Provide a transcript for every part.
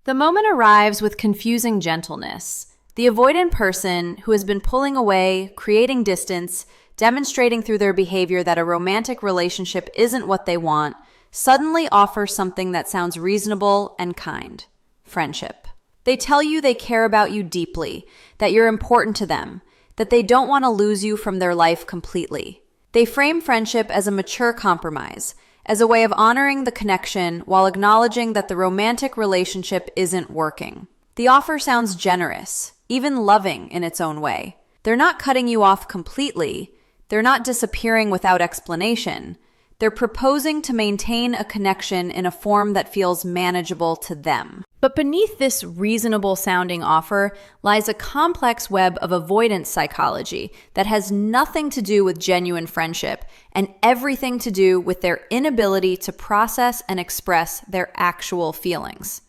The moment arrives with confusing gentleness. The avoidant person who has been pulling away, creating distance, demonstrating through their behavior that a romantic relationship isn't what they want, suddenly offers something that sounds reasonable and kind: friendship. They tell you they care about you deeply, that you're important to them, that they don't want to lose you from their life completely. They frame friendship as a mature compromise, as a way of honoring the connection while acknowledging that the romantic relationship isn't working. The offer sounds generous, even loving in its own way. They're not cutting you off completely. They're not disappearing without explanation. They're proposing to maintain a connection in a form that feels manageable to them. But beneath this reasonable-sounding offer lies a complex web of avoidance psychology that has nothing to do with genuine friendship and everything to do with their inability to process and express their actual feelings.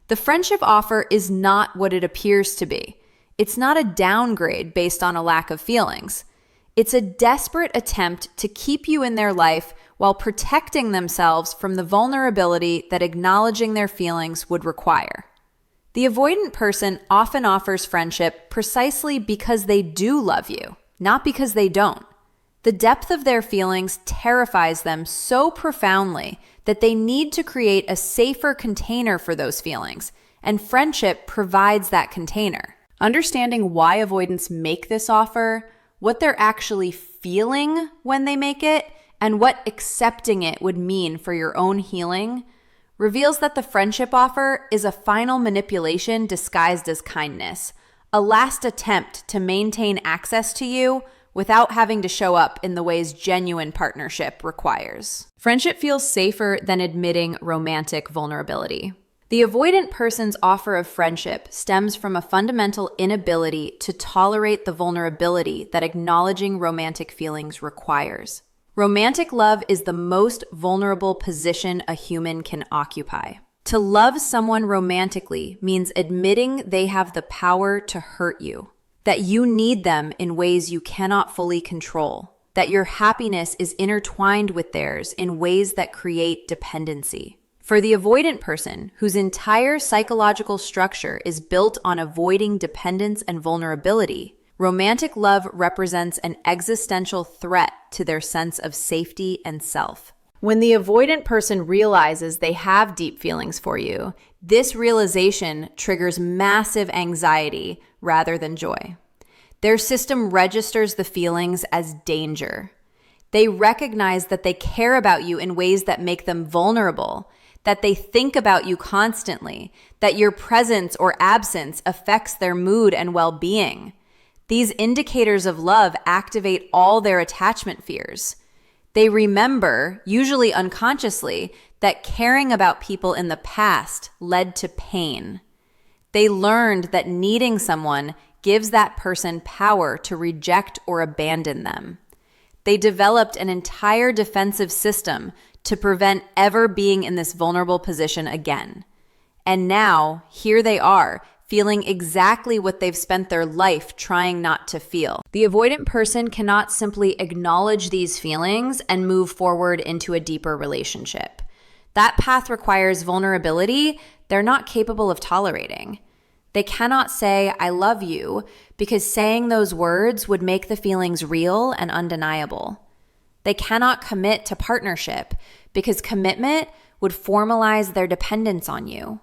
The friendship offer is not what it appears to be. It's not a downgrade based on a lack of feelings. It's a desperate attempt to keep you in their life while protecting themselves from the vulnerability that acknowledging their feelings would require. The avoidant person often offers friendship precisely because they do love you, not because they don't. The depth of their feelings terrifies them so profoundly that they need to create a safer container for those feelings, and friendship provides that container. Understanding why avoidants make this offer, what they're actually feeling when they make it, and what accepting it would mean for your own healing, reveals that the friendship offer is a final manipulation disguised as kindness, a last attempt to maintain access to you without having to show up in the ways genuine partnership requires. Friendship feels safer than admitting romantic vulnerability. The avoidant person's offer of friendship stems from a fundamental inability to tolerate the vulnerability that acknowledging romantic feelings requires. Romantic love is the most vulnerable position a human can occupy. To love someone romantically means admitting they have the power to hurt you, that you need them in ways you cannot fully control, that your happiness is intertwined with theirs in ways that create dependency. For the avoidant person, whose entire psychological structure is built on avoiding dependence and vulnerability, romantic love represents an existential threat to their sense of safety and self. When the avoidant person realizes they have deep feelings for you, this realization triggers massive anxiety rather than joy. Their system registers the feelings as danger. They recognize that they care about you in ways that make them vulnerable, that they think about you constantly, that your presence or absence affects their mood and well-being. These indicators of love activate all their attachment fears. They remember, usually unconsciously, that caring about people in the past led to pain. They learned that needing someone gives that person power to reject or abandon them. They developed an entire defensive system to prevent ever being in this vulnerable position again. And now, here they are, feeling exactly what they've spent their life trying not to feel. The avoidant person cannot simply acknowledge these feelings and move forward into a deeper relationship. That path requires vulnerability they're not capable of tolerating. They cannot say, "I love you," because saying those words would make the feelings real and undeniable. They cannot commit to partnership because commitment would formalize their dependence on you.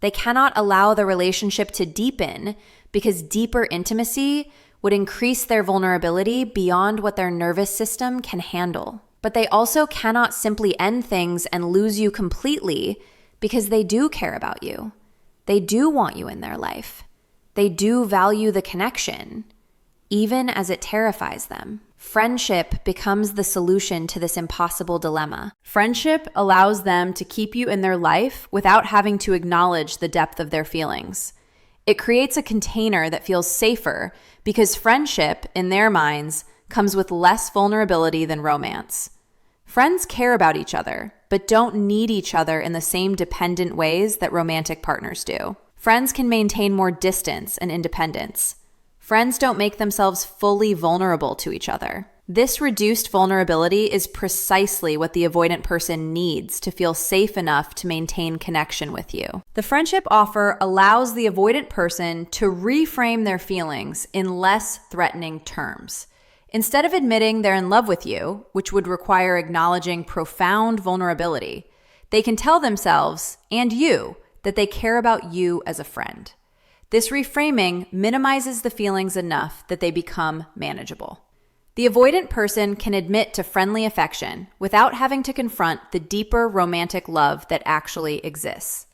They cannot allow the relationship to deepen because deeper intimacy would increase their vulnerability beyond what their nervous system can handle. But they also cannot simply end things and lose you completely because they do care about you. They do want you in their life. They do value the connection, even as it terrifies them. Friendship becomes the solution to this impossible dilemma. Friendship allows them to keep you in their life without having to acknowledge the depth of their feelings. It creates a container that feels safer because friendship, in their minds, comes with less vulnerability than romance. Friends care about each other, but don't need each other in the same dependent ways that romantic partners do. Friends can maintain more distance and independence. Friends don't make themselves fully vulnerable to each other. This reduced vulnerability is precisely what the avoidant person needs to feel safe enough to maintain connection with you. The friendship offer allows the avoidant person to reframe their feelings in less threatening terms. Instead of admitting they're in love with you, which would require acknowledging profound vulnerability, they can tell themselves and you that they care about you as a friend. This reframing minimizes the feelings enough that they become manageable. The avoidant person can admit to friendly affection without having to confront the deeper romantic love that actually exists.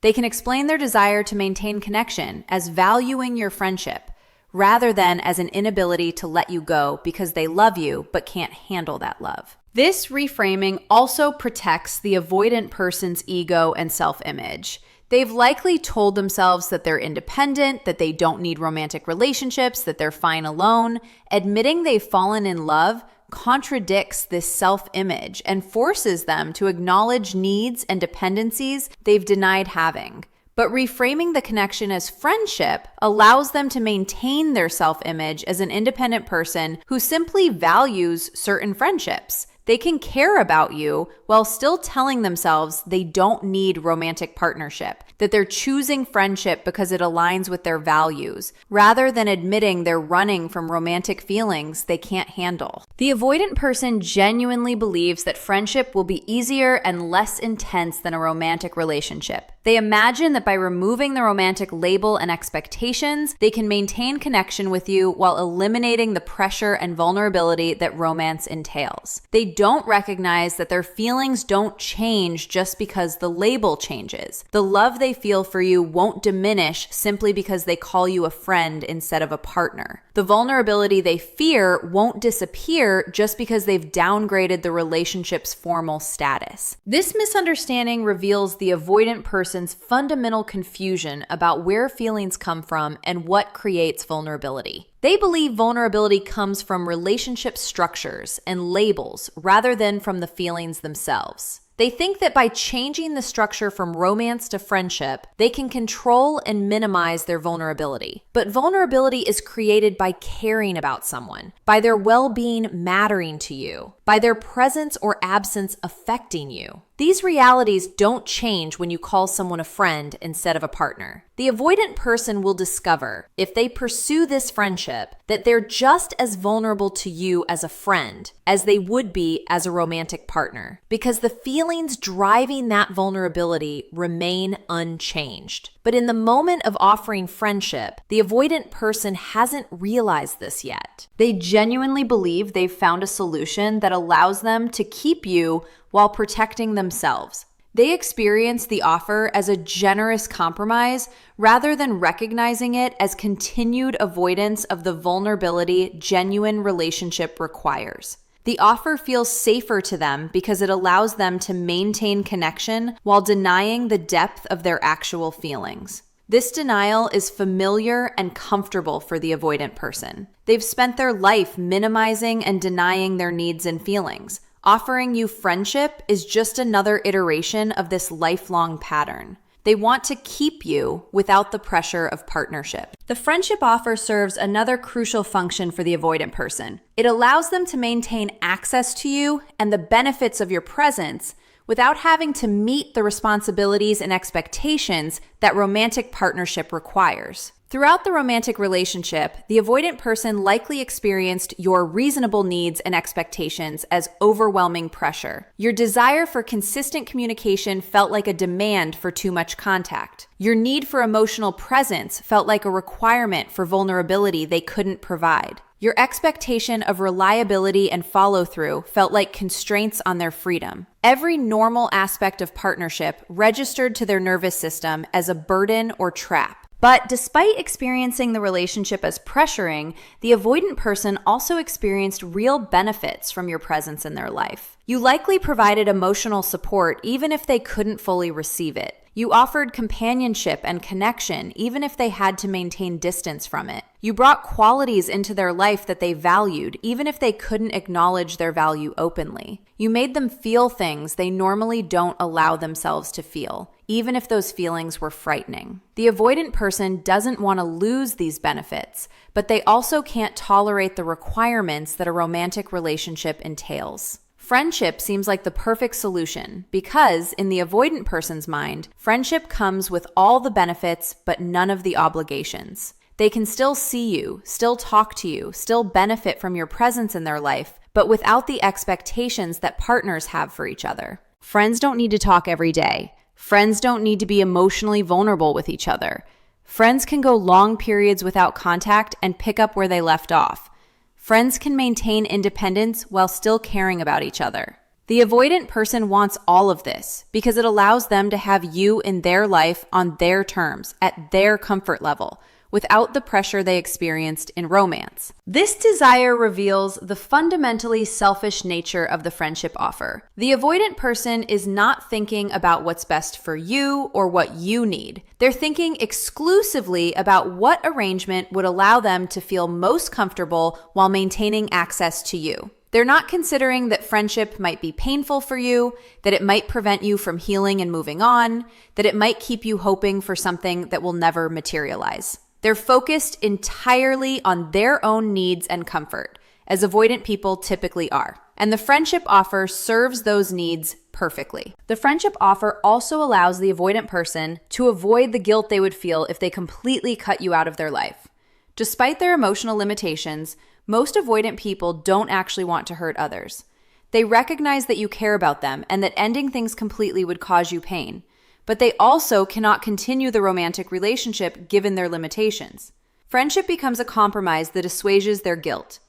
They can explain their desire to maintain connection as valuing your friendship rather than as an inability to let you go because they love you but can't handle that love. This reframing also protects the avoidant person's ego and self-image. They've likely told themselves that they're independent, that they don't need romantic relationships, that they're fine alone. Admitting they've fallen in love contradicts this self-image and forces them to acknowledge needs and dependencies they've denied having. But reframing the connection as friendship allows them to maintain their self-image as an independent person who simply values certain friendships. They can care about you while still telling themselves they don't need romantic partnership, that they're choosing friendship because it aligns with their values, rather than admitting they're running from romantic feelings they can't handle. The avoidant person genuinely believes that friendship will be easier and less intense than a romantic relationship. They imagine that by removing the romantic label and expectations, they can maintain connection with you while eliminating the pressure and vulnerability that romance entails. They don't recognize that their feelings don't change just because the label changes. The love they feel for you won't diminish simply because they call you a friend instead of a partner. The vulnerability they fear won't disappear just because they've downgraded the relationship's formal status. This misunderstanding reveals the avoidant person's fundamental confusion about where feelings come from and what creates vulnerability. They believe vulnerability comes from relationship structures and labels rather than from the feelings themselves. They think that by changing the structure from romance to friendship, they can control and minimize their vulnerability. But vulnerability is created by caring about someone, by their well-being mattering to you, by their presence or absence affecting you. These realities don't change when you call someone a friend instead of a partner. The avoidant person will discover, if they pursue this friendship, that they're just as vulnerable to you as a friend as they would be as a romantic partner, because the feelings driving that vulnerability remain unchanged. But in the moment of offering friendship, the avoidant person hasn't realized this yet. They genuinely believe they've found a solution that allows them to keep you while protecting themselves. They experience the offer as a generous compromise rather than recognizing it as continued avoidance of the vulnerability genuine relationship requires. The offer feels safer to them because it allows them to maintain connection while denying the depth of their actual feelings. This denial is familiar and comfortable for the avoidant person. They've spent their life minimizing and denying their needs and feelings. Offering you friendship is just another iteration of this lifelong pattern. They want to keep you without the pressure of partnership. The friendship offer serves another crucial function for the avoidant person. It allows them to maintain access to you and the benefits of your presence without having to meet the responsibilities and expectations that romantic partnership requires. Throughout the romantic relationship, the avoidant person likely experienced your reasonable needs and expectations as overwhelming pressure. Your desire for consistent communication felt like a demand for too much contact. Your need for emotional presence felt like a requirement for vulnerability they couldn't provide. Your expectation of reliability and follow-through felt like constraints on their freedom. Every normal aspect of partnership registered to their nervous system as a burden or trap. But despite experiencing the relationship as pressuring, the avoidant person also experienced real benefits from your presence in their life. You likely provided emotional support even if they couldn't fully receive it. You offered companionship and connection even if they had to maintain distance from it. You brought qualities into their life that they valued even if they couldn't acknowledge their value openly. You made them feel things they normally don't allow themselves to feel, even if those feelings were frightening. The avoidant person doesn't want to lose these benefits, but they also can't tolerate the requirements that a romantic relationship entails. Friendship seems like the perfect solution because, in the avoidant person's mind, friendship comes with all the benefits but none of the obligations. They can still see you, still talk to you, still benefit from your presence in their life, but without the expectations that partners have for each other. Friends don't need to talk every day. Friends don't need to be emotionally vulnerable with each other. Friends can go long periods without contact and pick up where they left off. Friends can maintain independence while still caring about each other. The avoidant person wants all of this because it allows them to have you in their life on their terms, at their comfort level, without the pressure they experienced in romance. This desire reveals the fundamentally selfish nature of the friendship offer. The avoidant person is not thinking about what's best for you or what you need. They're thinking exclusively about what arrangement would allow them to feel most comfortable while maintaining access to you. They're not considering that friendship might be painful for you, that it might prevent you from healing and moving on, that it might keep you hoping for something that will never materialize. They're focused entirely on their own needs and comfort, as avoidant people typically are. And the friendship offer serves those needs perfectly. The friendship offer also allows the avoidant person to avoid the guilt they would feel if they completely cut you out of their life. Despite their emotional limitations, most avoidant people don't actually want to hurt others. They recognize that you care about them and that ending things completely would cause you pain. But they also cannot continue the romantic relationship given their limitations. Friendship becomes a compromise that assuages their guilt.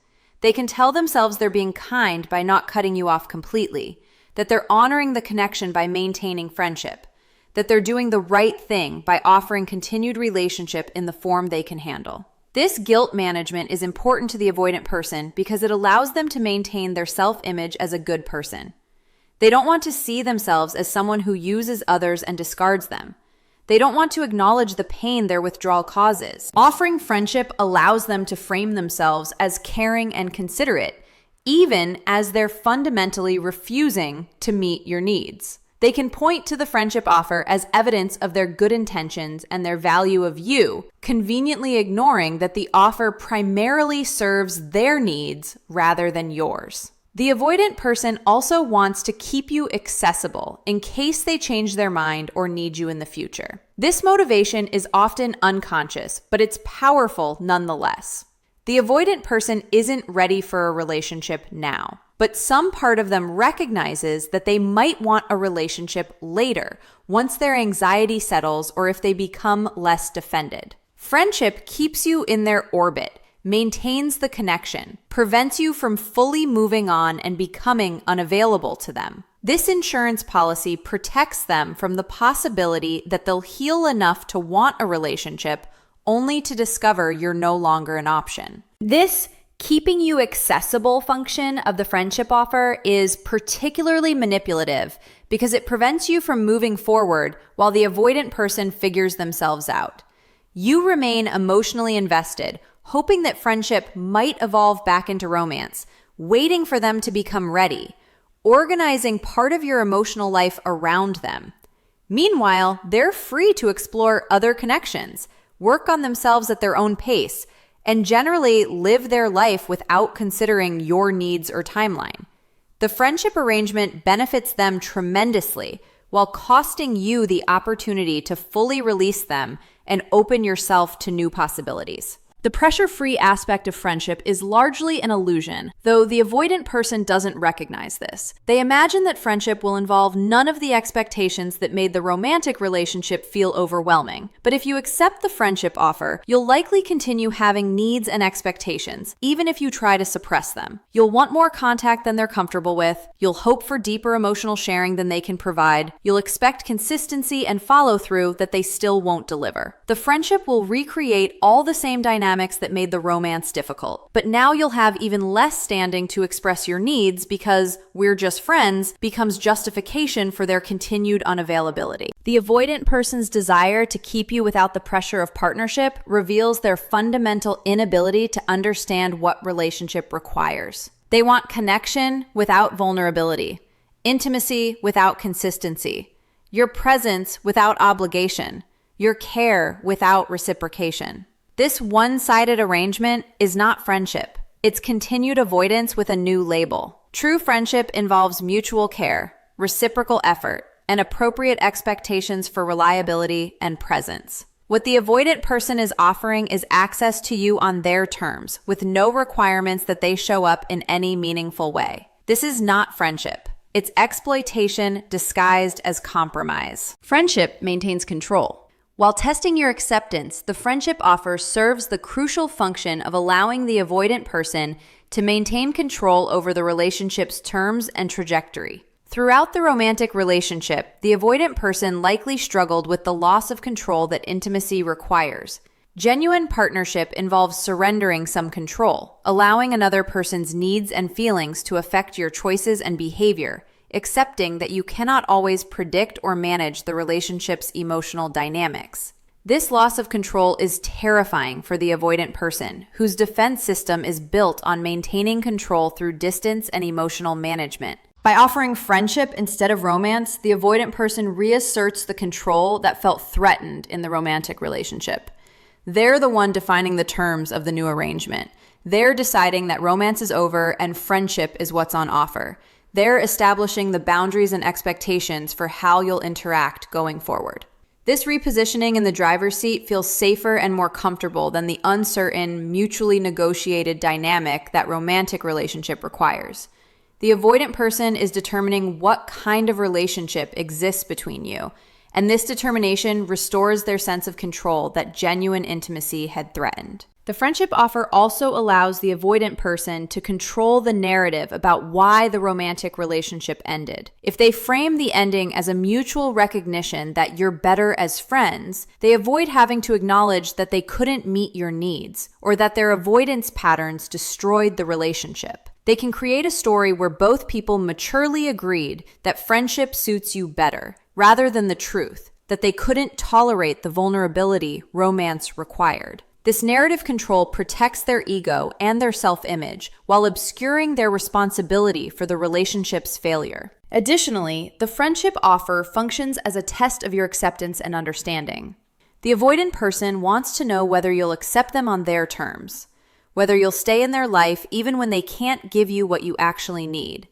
They can tell themselves they're being kind by not cutting you off completely, that they're honoring the connection by maintaining friendship, that they're doing the right thing by offering continued relationship in the form they can handle. This guilt management is important to the avoidant person because it allows them to maintain their self-image as a good person. They don't want to see themselves as someone who uses others and discards them. They don't want to acknowledge the pain their withdrawal causes. Offering friendship allows them to frame themselves as caring and considerate, even as they're fundamentally refusing to meet your needs. They can point to the friendship offer as evidence of their good intentions and their value of you, conveniently ignoring that the offer primarily serves their needs rather than yours. The avoidant person also wants to keep you accessible in case they change their mind or need you in the future. This motivation is often unconscious, but it's powerful nonetheless. The avoidant person isn't ready for a relationship now, but some part of them recognizes that they might want a relationship later, once their anxiety settles or if they become less defended. Friendship keeps you in their orbit, maintains the connection, prevents you from fully moving on and becoming unavailable to them. This insurance policy protects them from the possibility that they'll heal enough to want a relationship only to discover you're no longer an option. This keeping you accessible function of the friendship offer is particularly manipulative because it prevents you from moving forward while the avoidant person figures themselves out. You remain emotionally invested, hoping that friendship might evolve back into romance, waiting for them to become ready, organizing part of your emotional life around them. Meanwhile, they're free to explore other connections, work on themselves at their own pace, and generally live their life without considering your needs or timeline. The friendship arrangement benefits them tremendously while costing you the opportunity to fully release them and open yourself to new possibilities. The pressure-free aspect of friendship is largely an illusion, though the avoidant person doesn't recognize this. They imagine that friendship will involve none of the expectations that made the romantic relationship feel overwhelming. But if you accept the friendship offer, you'll likely continue having needs and expectations, even if you try to suppress them. You'll want more contact than they're comfortable with. You'll hope for deeper emotional sharing than they can provide. You'll expect consistency and follow-through that they still won't deliver. The friendship will recreate all the same dynamics that made the romance difficult. But now you'll have even less standing to express your needs because "we're just friends" becomes justification for their continued unavailability. The avoidant person's desire to keep you without the pressure of partnership reveals their fundamental inability to understand what relationship requires. They want connection without vulnerability, intimacy without consistency, your presence without obligation, your care without reciprocation. This one-sided arrangement is not friendship. It's continued avoidance with a new label. True friendship involves mutual care, reciprocal effort, and appropriate expectations for reliability and presence. What the avoidant person is offering is access to you on their terms, with no requirements that they show up in any meaningful way. This is not friendship. It's exploitation disguised as compromise. Friendship maintains control. While testing your acceptance, the friendship offer serves the crucial function of allowing the avoidant person to maintain control over the relationship's terms and trajectory. Throughout the romantic relationship, the avoidant person likely struggled with the loss of control that intimacy requires. Genuine partnership involves surrendering some control, allowing another person's needs and feelings to affect your choices and behavior, accepting that you cannot always predict or manage the relationship's emotional dynamics. This loss of control is terrifying for the avoidant person, whose defense system is built on maintaining control through distance and emotional management. By offering friendship instead of romance, the avoidant person reasserts the control that felt threatened in the romantic relationship. They're the one defining the terms of the new arrangement. They're deciding that romance is over and friendship is what's on offer. They're establishing the boundaries and expectations for how you'll interact going forward. This repositioning in the driver's seat feels safer and more comfortable than the uncertain, mutually negotiated dynamic that romantic relationship requires. The avoidant person is determining what kind of relationship exists between you, and this determination restores their sense of control that genuine intimacy had threatened. The friendship offer also allows the avoidant person to control the narrative about why the romantic relationship ended. If they frame the ending as a mutual recognition that you're better as friends, they avoid having to acknowledge that they couldn't meet your needs or that their avoidance patterns destroyed the relationship. They can create a story where both people maturely agreed that friendship suits you better, rather than the truth, that they couldn't tolerate the vulnerability romance required. This narrative control protects their ego and their self-image while obscuring their responsibility for the relationship's failure. Additionally, the friendship offer functions as a test of your acceptance and understanding. The avoidant person wants to know whether you'll accept them on their terms, whether you'll stay in their life even when they can't give you what you actually need,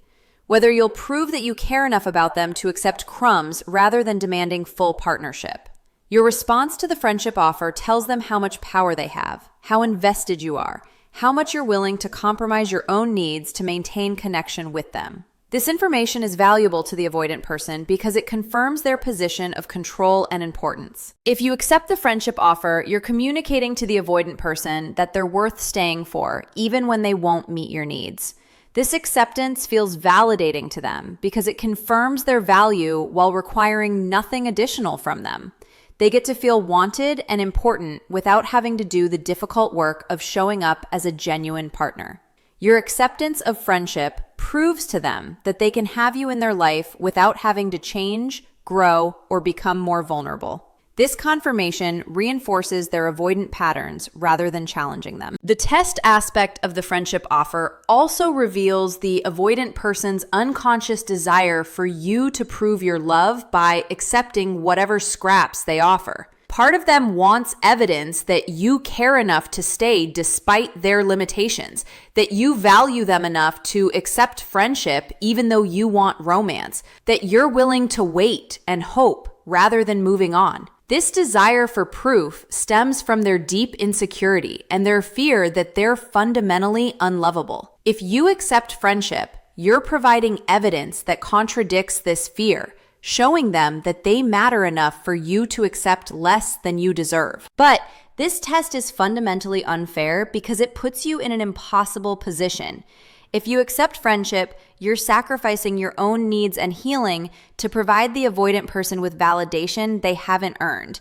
whether you'll prove that you care enough about them to accept crumbs rather than demanding full partnership. Your response to the friendship offer tells them how much power they have, how invested you are, how much you're willing to compromise your own needs to maintain connection with them. This information is valuable to the avoidant person because it confirms their position of control and importance. If you accept the friendship offer, you're communicating to the avoidant person that they're worth staying for, even when they won't meet your needs. This acceptance feels validating to them because it confirms their value while requiring nothing additional from them. They get to feel wanted and important without having to do the difficult work of showing up as a genuine partner. Your acceptance of friendship proves to them that they can have you in their life without having to change, grow, or become more vulnerable. This confirmation reinforces their avoidant patterns rather than challenging them. The test aspect of the friendship offer also reveals the avoidant person's unconscious desire for you to prove your love by accepting whatever scraps they offer. Part of them wants evidence that you care enough to stay despite their limitations, that you value them enough to accept friendship even though you want romance, that you're willing to wait and hope rather than moving on. This desire for proof stems from their deep insecurity and their fear that they're fundamentally unlovable. If you accept friendship, you're providing evidence that contradicts this fear, showing them that they matter enough for you to accept less than you deserve. But this test is fundamentally unfair because it puts you in an impossible position. If you accept friendship, you're sacrificing your own needs and healing to provide the avoidant person with validation they haven't earned.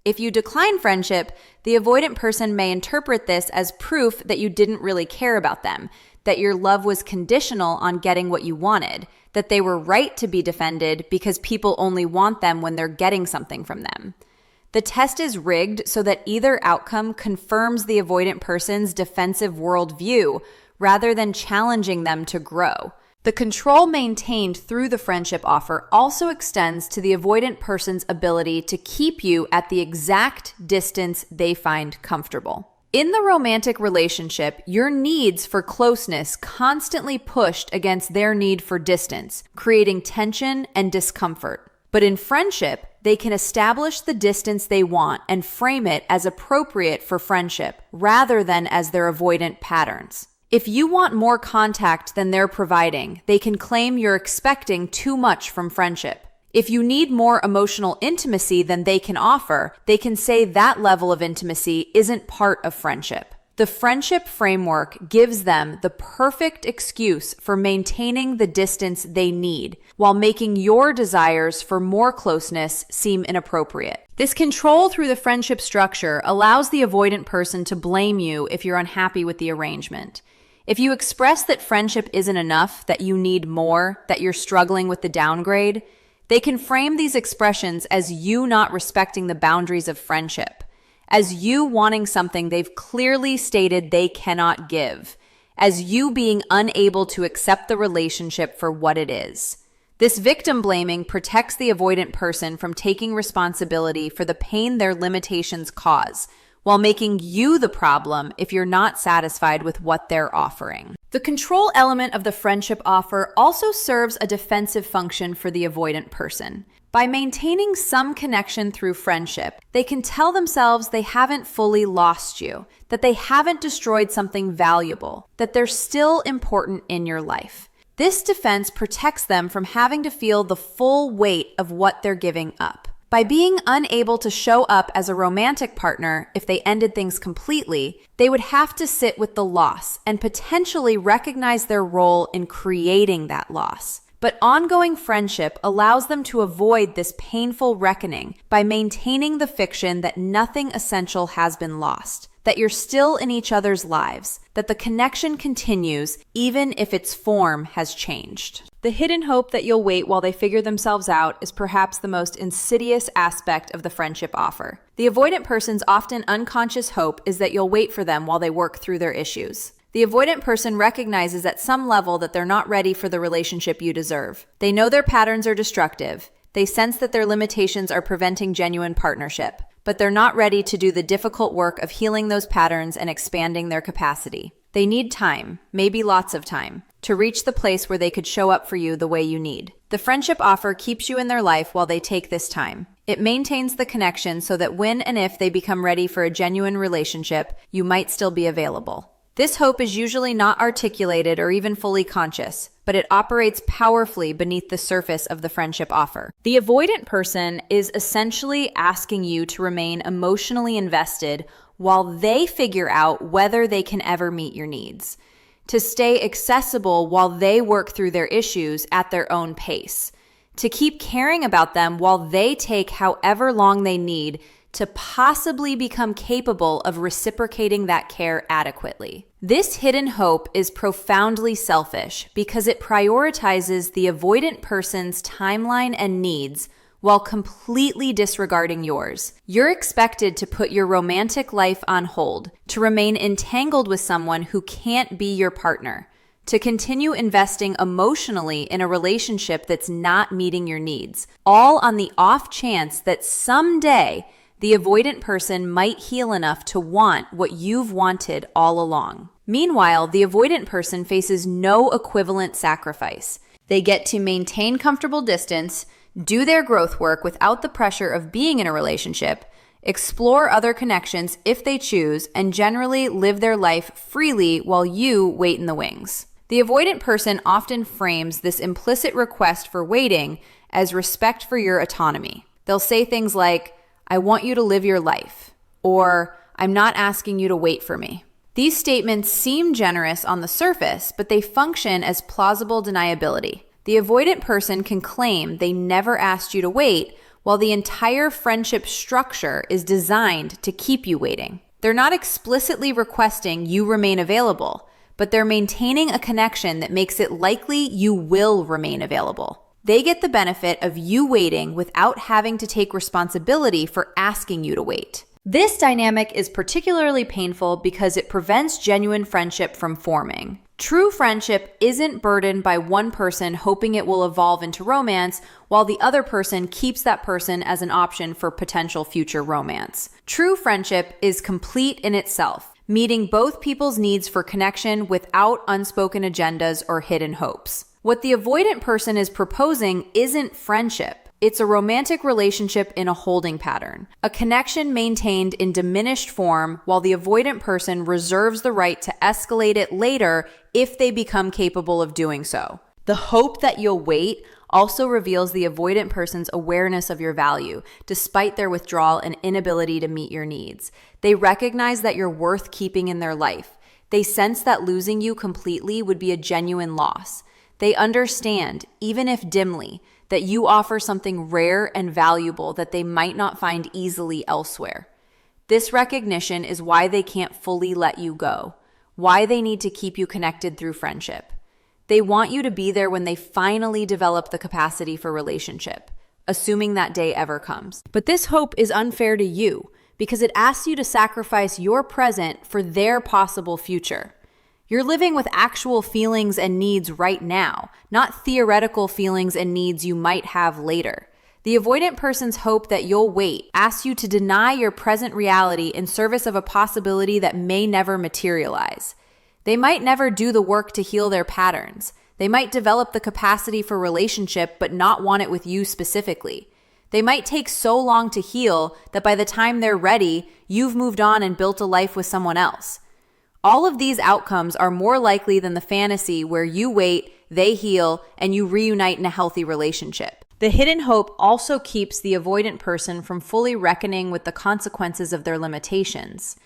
If you decline friendship, the avoidant person may interpret this as proof that you didn't really care about them, that your love was conditional on getting what you wanted, that they were right to be defended because people only want them when they're getting something from them. The test is rigged so that either outcome confirms the avoidant person's defensive worldview rather than challenging them to grow. The control maintained through the friendship offer also extends to the avoidant person's ability to keep you at the exact distance they find comfortable. In the romantic relationship, your needs for closeness constantly pushed against their need for distance, creating tension and discomfort. But in friendship, they can establish the distance they want and frame it as appropriate for friendship, rather than as their avoidant patterns. If you want more contact than they're providing, they can claim you're expecting too much from friendship. If you need more emotional intimacy than they can offer, they can say that level of intimacy isn't part of friendship. The friendship framework gives them the perfect excuse for maintaining the distance they need, while making your desires for more closeness seem inappropriate. This control through the friendship structure allows the avoidant person to blame you if you're unhappy with the arrangement. If you express that friendship isn't enough, that you need more, that you're struggling with the downgrade, they can frame these expressions as you not respecting the boundaries of friendship, as you wanting something they've clearly stated they cannot give, as you being unable to accept the relationship for what it is. This victim blaming protects the avoidant person from taking responsibility for the pain their limitations cause, while making you the problem if you're not satisfied with what they're offering. The control element of the friendship offer also serves a defensive function for the avoidant person. By maintaining some connection through friendship, they can tell themselves they haven't fully lost you, that they haven't destroyed something valuable, that they're still important in your life. This defense protects them from having to feel the full weight of what they're giving up. By being unable to show up as a romantic partner if they ended things completely, they would have to sit with the loss and potentially recognize their role in creating that loss. But ongoing friendship allows them to avoid this painful reckoning by maintaining the fiction that nothing essential has been lost, that you're still in each other's lives, that the connection continues even if its form has changed. The hidden hope that you'll wait while they figure themselves out is perhaps the most insidious aspect of the friendship offer. The avoidant person's often unconscious hope is that you'll wait for them while they work through their issues. The avoidant person recognizes at some level that they're not ready for the relationship you deserve. They know their patterns are destructive. They sense that their limitations are preventing genuine partnership, but they're not ready to do the difficult work of healing those patterns and expanding their capacity. They need time, maybe lots of time, to reach the place where they could show up for you the way you need. The friendship offer keeps you in their life while they take this time. It maintains the connection so that when and if they become ready for a genuine relationship, you might still be available. This hope is usually not articulated or even fully conscious, but it operates powerfully beneath the surface of the friendship offer. The avoidant person is essentially asking you to remain emotionally invested while they figure out whether they can ever meet your needs, to stay accessible while they work through their issues at their own pace, to keep caring about them while they take however long they need to possibly become capable of reciprocating that care adequately. This hidden hope is profoundly selfish because it prioritizes the avoidant person's timeline and needs while completely disregarding yours. You're expected to put your romantic life on hold, to remain entangled with someone who can't be your partner, to continue investing emotionally in a relationship that's not meeting your needs, all on the off chance that someday the avoidant person might heal enough to want what you've wanted all along. Meanwhile, the avoidant person faces no equivalent sacrifice. They get to maintain comfortable distance, do their growth work without the pressure of being in a relationship, explore other connections if they choose, and generally live their life freely while you wait in the wings. The avoidant person often frames this implicit request for waiting as respect for your autonomy. They'll say things like, "I want you to live your life," or "I'm not asking you to wait for me." These statements seem generous on the surface, but they function as plausible deniability. The avoidant person can claim they never asked you to wait, while the entire friendship structure is designed to keep you waiting. They're not explicitly requesting you remain available, but they're maintaining a connection that makes it likely you will remain available. They get the benefit of you waiting without having to take responsibility for asking you to wait. This dynamic is particularly painful because it prevents genuine friendship from forming. True friendship isn't burdened by one person hoping it will evolve into romance, while the other person keeps that person as an option for potential future romance. True friendship is complete in itself, meeting both people's needs for connection without unspoken agendas or hidden hopes. What the avoidant person is proposing isn't friendship. It's a romantic relationship in a holding pattern, a connection maintained in diminished form while the avoidant person reserves the right to escalate it later if they become capable of doing so. The hope that you'll wait also reveals the avoidant person's awareness of your value, despite their withdrawal and inability to meet your needs. They recognize that you're worth keeping in their life. They sense that losing you completely would be a genuine loss. They understand, even if dimly, that you offer something rare and valuable that they might not find easily elsewhere. This recognition is why they can't fully let you go, why they need to keep you connected through friendship. They want you to be there when they finally develop the capacity for relationship, assuming that day ever comes. But this hope is unfair to you because it asks you to sacrifice your present for their possible future. You're living with actual feelings and needs right now, not theoretical feelings and needs you might have later. The avoidant person's hope that you'll wait asks you to deny your present reality in service of a possibility that may never materialize. They might never do the work to heal their patterns. They might develop the capacity for relationship but not want it with you specifically. They might take so long to heal that by the time they're ready, you've moved on and built a life with someone else. All of these outcomes are more likely than the fantasy where you wait, they heal, and you reunite in a healthy relationship. The hidden hope also keeps the avoidant person from fully reckoning with the consequences of their limitations.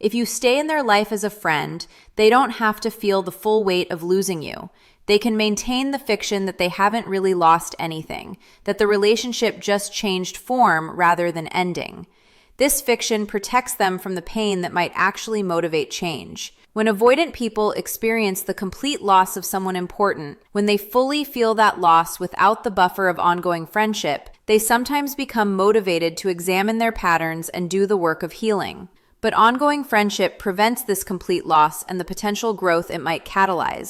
If you stay in their life as a friend, they don't have to feel the full weight of losing you. They can maintain the fiction that they haven't really lost anything, that the relationship just changed form rather than ending. This fiction protects them from the pain that might actually motivate change. When avoidant people experience the complete loss of someone important, when they fully feel that loss without the buffer of ongoing friendship, they sometimes become motivated to examine their patterns and do the work of healing. But ongoing friendship prevents this complete loss and the potential growth it might catalyze.